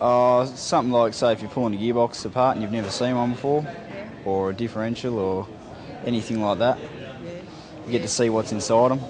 Something like, say, if you're pulling a gearbox apart and you've never seen one before, or a differential or anything like that. You get to see what's inside them,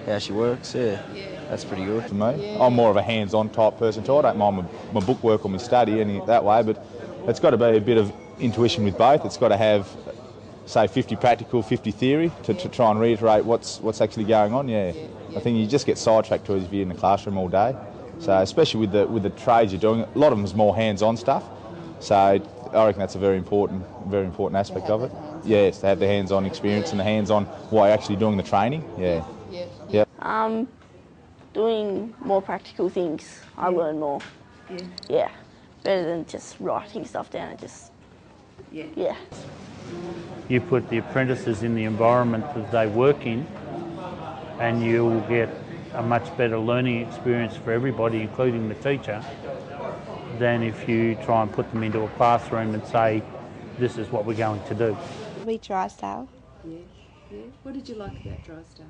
how she works, that's pretty good. For me, I'm more of a hands-on type person too. I don't mind my bookwork or my study, any that way, but it's got to be a bit of intuition with both. It's got to have, say, 50 practical, 50 theory to try and reiterate what's actually going on. I think you just get sidetracked to it if you're in the classroom all day. So especially with the trades you're doing, a lot of them is more hands-on stuff. So I reckon that's a very important aspect of it. Yes, to have the hands-on experience and the hands-on while actually doing the training. Doing more practical things, I learn more. Yeah, better than just writing stuff down and just. You put the apprentices in the environment that they work in, and you'll get a much better learning experience for everybody, including the teacher, than if you try and put them into a classroom and say, this is what we're going to do. We Drysdale. What did you like about Drysdale?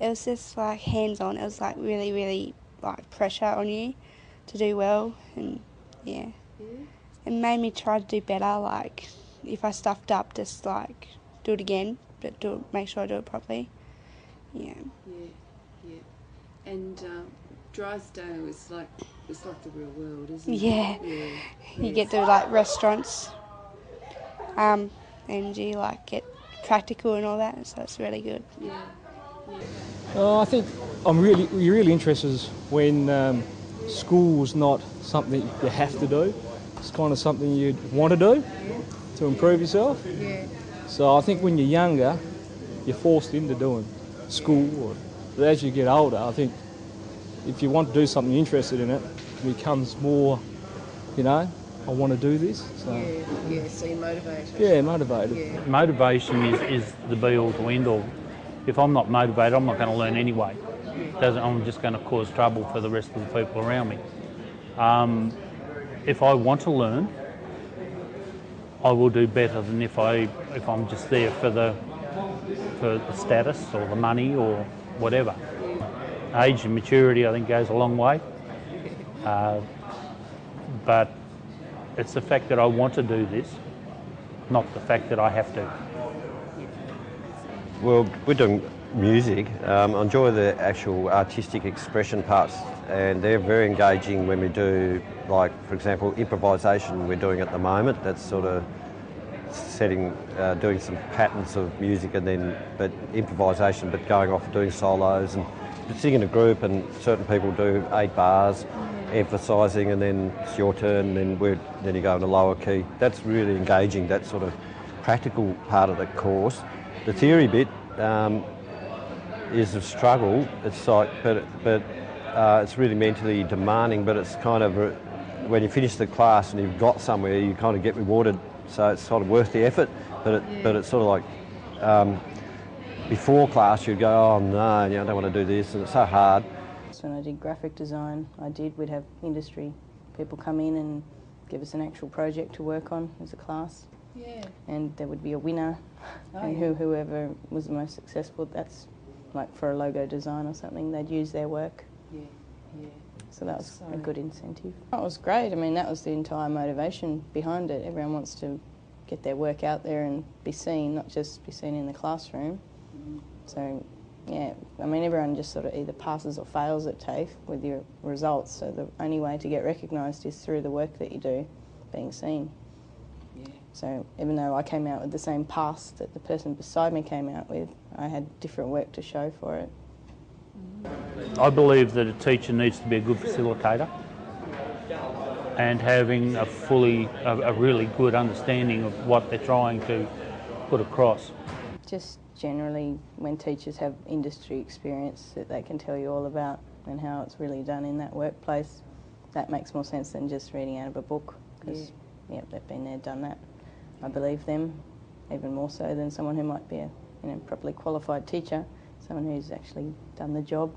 It was just like hands-on. It was like really like pressure on you to do well, and it made me try to do better. Like if I stuffed up, just like do it again, but make sure I do it properly. And Drysdale is like the real world, isn't it? You get to like restaurants, and you like get practical and all that, so it's really good. I think I'm really interested when school's not something you have to do. It's kind of something you'd want to do to improve yourself. So I think when you're younger, you're forced into doing school. But as you get older, I think if you want to do something you're interested in, it becomes more, I want to do this. So. So you're motivated. Yeah, motivated. Motivation is the be-all to end-all. If I'm not motivated, I'm not going to learn anyway. I'm just going to cause trouble for the rest of the people around me. If I want to learn, I will do better than if I'm just there for the status or the money or whatever. Age and maturity, I think, goes a long way. But it's the fact that I want to do this, not the fact that I have to. Well, we're doing music. I enjoy the actual artistic expression parts, and they're very engaging when we do, like, for example, improvisation we're doing at the moment. That's sort of doing some patterns of music and then, but improvisation, but going off doing solos and singing a group, and certain people do 8 bars, emphasising, and then it's your turn, and then you go in a lower key. That's really engaging, that sort of practical part of the course. The theory bit is a struggle. It's like, but it's really mentally demanding. But it's kind of when you finish the class and you've got somewhere, you kind of get rewarded. So it's sort of worth the effort. But it's sort of like before class you'd go, oh no, I don't want to do this, and it's so hard. When I did graphic design, we'd have industry people come in and give us an actual project to work on as a class. And there would be a winner, whoever was the most successful, that's like for a logo design or something, they'd use their work. So that was a good incentive. It was great. I mean, that was the entire motivation behind it. Everyone wants to get their work out there and be seen, not just be seen in the classroom. So, I mean, everyone just sort of either passes or fails at TAFE with your results. So the only way to get recognised is through the work that you do, being seen. So even though I came out with the same pass that the person beside me came out with, I had different work to show for it. I believe that a teacher needs to be a good facilitator and having a really good understanding of what they're trying to put across. Just generally when teachers have industry experience that they can tell you all about and how it's really done in that workplace, that makes more sense than just reading out of a book, because they've been there, done that. I believe them even more so than someone who might be a properly qualified teacher, someone who's actually done the job.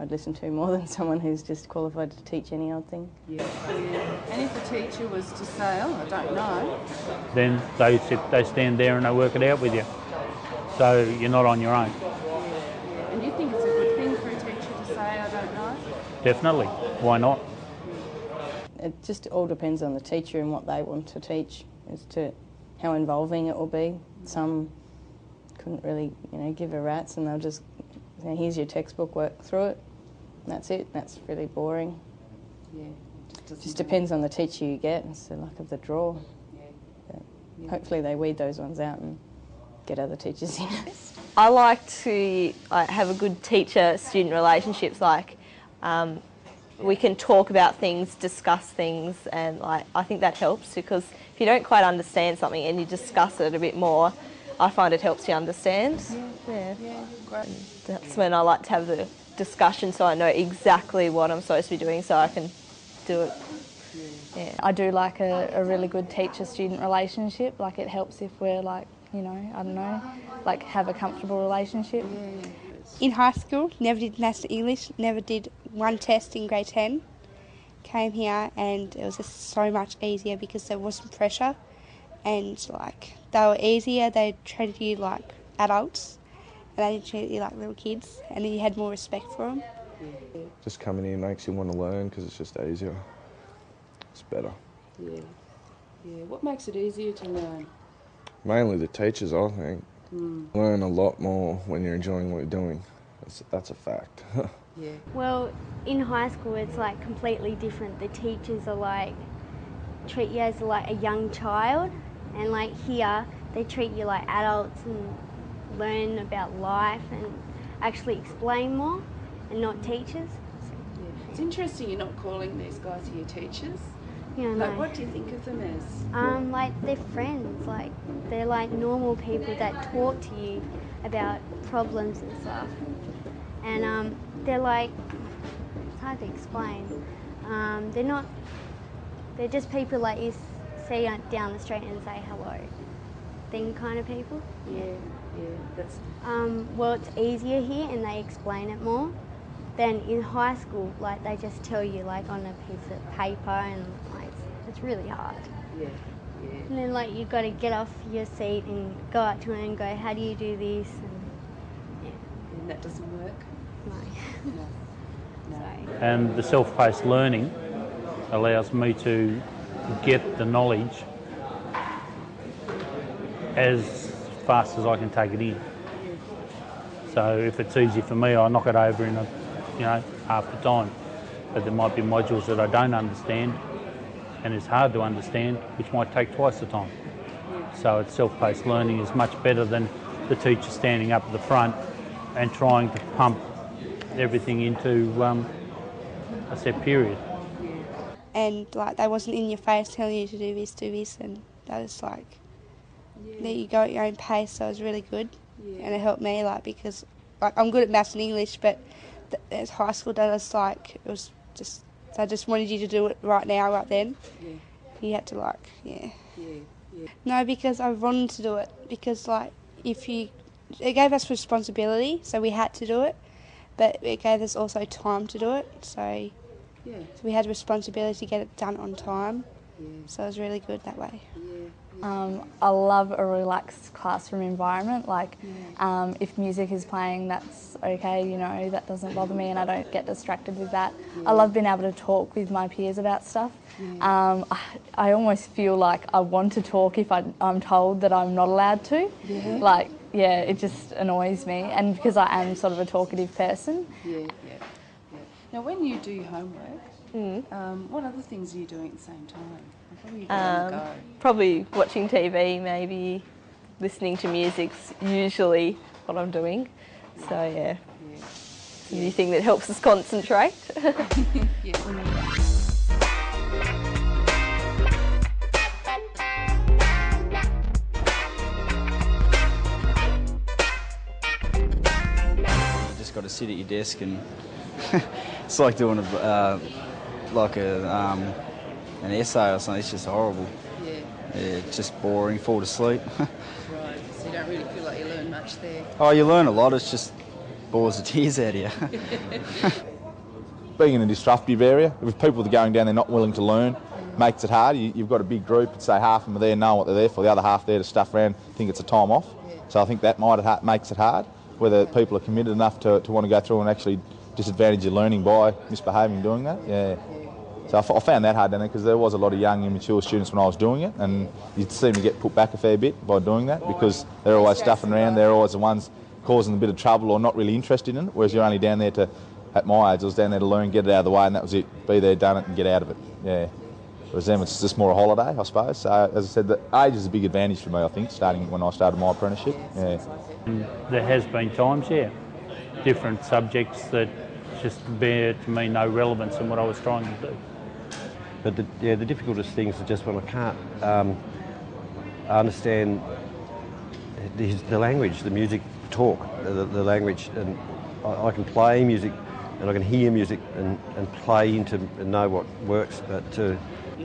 I'd listen to more than someone who's just qualified to teach any old thing. And if the teacher was to say, oh, I don't know, then they stand there and they work it out with you. So you're not on your own. And you think it's a good thing for a teacher to say, I don't know? Definitely. Why not? it just all depends on the teacher and what they want to teach as to how involving it will be. Some couldn't really, give a rat's, and they'll just, here's your textbook, work through it. And that's it. That's really boring. Yeah. Just depends on the teacher you get. It's the luck of the draw. Yeah. Hopefully they weed those ones out and get other teachers in. I like to have a good teacher-student relationships. We can talk about things, discuss things, and I think that helps, because if you don't quite understand something and you discuss it a bit more, I find it helps you understand. Yeah, great. And that's when I like to have the discussion, so I know exactly what I'm supposed to be doing, so I can do it. Yeah. I do like a really good teacher-student relationship. It helps if we're have a comfortable relationship. In high school, never did National English, never did one test in grade 10. Came here and it was just so much easier because there wasn't pressure, and they were easier. They treated you like adults and they didn't treat you like little kids, and then you had more respect for them. Just coming in makes you want to learn because it's just easier. It's better. Yeah. What makes it easier to learn? Mainly the teachers, I think. Learn a lot more when you're enjoying what you're doing. That's a fact. Yeah. Well, in high school it's completely different. The teachers are treat you as a young child, and here they treat you like adults and learn about life and actually explain more, and not teachers. Yeah. It's interesting you're not calling these guys your teachers. Yeah, no. What do you think of them as? They're friends. They're normal people that talk to you about problems and stuff. And they're it's hard to explain. They're just people you see down the street and say hello thing kind of people. Yeah. That's. Well, it's easier here and they explain it more than in high school. They just tell you on a piece of paper, and it's really hard. Yeah. And then you've got to get off your seat and go up to them and go, how do you do this? And that doesn't work? No. And the self-paced learning allows me to get the knowledge as fast as I can take it in. So if it's easy for me, I knock it over in half the time. But there might be modules that I don't understand, and it's hard to understand, which might take twice the time. So it's self-paced learning is much better than the teacher standing up at the front and trying to pump everything into a set period. And they wasn't in your face telling you to do this, and that was that you go at your own pace, so it was really good. Yeah. And it helped me because I'm good at maths and English, but as high school that was it was just, they just wanted you to do it right now, right then. Yeah. You had to Yeah. No, because I wanted to do it, because it gave us responsibility, so we had to do it, but it gave us also time to do it, so we had responsibility to get it done on time. So it was really good that way. I love a relaxed classroom environment. If music is playing, that's okay, that doesn't bother me and I don't get distracted with that. I love being able to talk with my peers about stuff. I almost feel like I want to talk if I'm told that I'm not allowed to. It just annoys me, and because I am sort of a talkative person. Now, when you do your homework, what other things are you doing at the same time? What are you going to go? Probably watching TV, maybe listening to music's usually what I'm doing. So it's a new thing that helps us concentrate. Just got to sit at your desk, and it's like doing an essay or something. It's just horrible. Yeah. It's just boring. Fall asleep. Right. So you don't really feel like you learn much there. Oh, you learn a lot. It's just bores the tears out of you. Being in a disruptive area, if people are going down there not willing to learn, makes it hard. You've got a big group, and say half of them are there, know what they're there for, the other half there to stuff around, think it's a time off. So I think that makes it hard, whether people are committed enough to want to go through and actually disadvantage your learning by misbehaving doing that. So I found that hard down there because there was a lot of young, immature students when I was doing it, and you'd see me get put back a fair bit by doing that because they're always stuffing around, they're always the ones causing a bit of trouble or not really interested in it, whereas you're only down there to, at my age, I was down there to learn, get it out of the way, and that was it. Be there, done it, and get out of it. Yeah. Whereas them, it's just more a holiday, I suppose. So, as I said, the age is a big advantage for me, I think, starting when I started my apprenticeship. Yeah. There has been times, different subjects that just bear to me no relevance in what I was trying to do. But the difficultest things are just when I can't understand the language, the music talk, the language, and I can play music and I can hear music and play into and know what works, but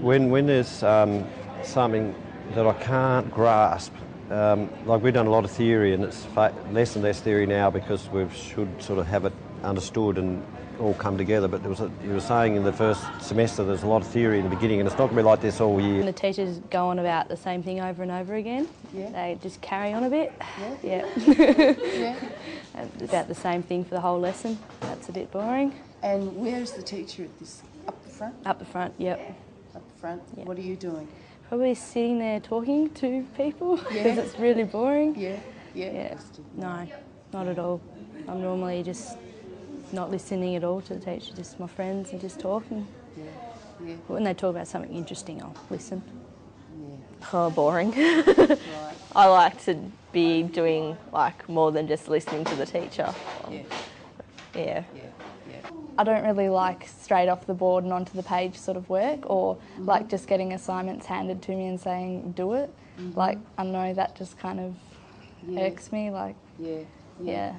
when there's something that I can't grasp, like we've done a lot of theory and it's less and less theory now because we should sort of have it understood and all come together, but you were saying in the first semester there's a lot of theory in the beginning and it's not going to be like this all year. And the teachers go on about the same thing over and over again. Yeah. They just carry on a bit. Yeah. Yeah. About the same thing for the whole lesson. That's a bit boring. And where's the teacher at this? Up the front? Up the front, yep. Up the front? Yep. What are you doing? Probably sitting there talking to people because it's really boring. Yeah. Yeah. No, not at all. I'm normally just not listening at all to the teacher, just my friends and just talking. Yeah. Yeah. When they talk about something interesting, I'll listen. Yeah. Oh, boring. Right. I like to be doing like more than just listening to the teacher. Yeah. Yeah. Yeah. I don't really like straight off the board and onto the page sort of work, or like just getting assignments handed to me and saying do it. Like I know that just kind of irks me. Like yeah.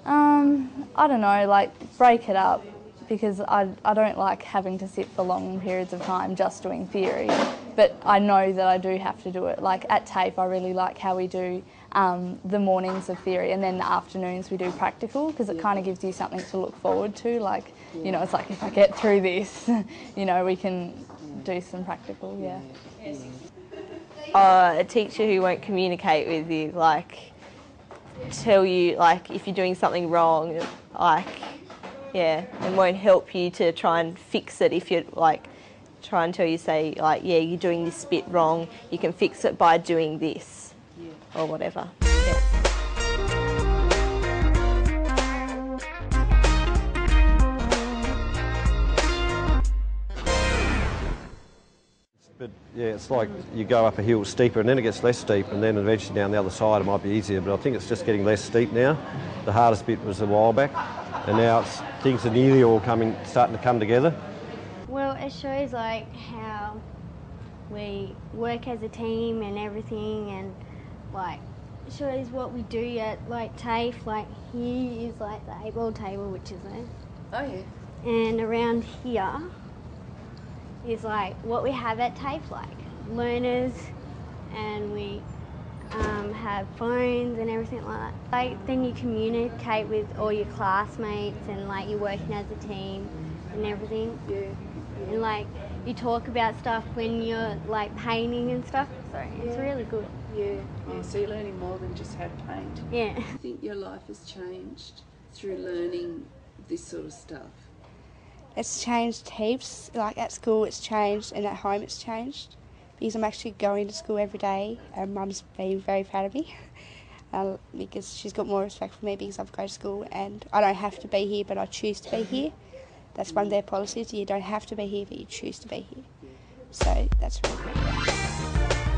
I don't know, like break it up, because I don't like having to sit for long periods of time just doing theory, but I know that I do have to do it. Like at TAFE I really like how we do the mornings of theory and then the afternoons we do practical, because it kind of gives you something to look forward to. Like, you know, it's like if I get through this, you know, we can do some practical, A teacher who won't communicate with you, like tell you like if you're doing something wrong, like and won't help you to try and fix it. If you're like try and tell you, say like you're doing this bit wrong, you can fix it by doing this or whatever. But it's like you go up a hill steeper and then it gets less steep and then eventually down the other side it might be easier, but I think it's just getting less steep now. The hardest bit was a while back and now things are nearly all starting to come together. Well, it shows like how we work as a team and everything, and like it shows what we do at like TAFE. Like here is like the 8-ball table, which is there. Oh yeah. And around here is like what we have at TAFE, like learners, and we have phones and everything like that. Like then you communicate with all your classmates and like you're working as a team and everything. Yeah. And like you talk about stuff when you're like painting and stuff. So it's really good. Yeah. So you're learning more than just how to paint. Yeah. I think your life has changed through learning this sort of stuff. It's changed heaps. Like at school it's changed and at home it's changed, because I'm actually going to school every day and Mum's been very proud of me because she's got more respect for me because I've gone to school and I don't have to be here but I choose to be here. That's one of their policies. You don't have to be here but you choose to be here. So that's really good.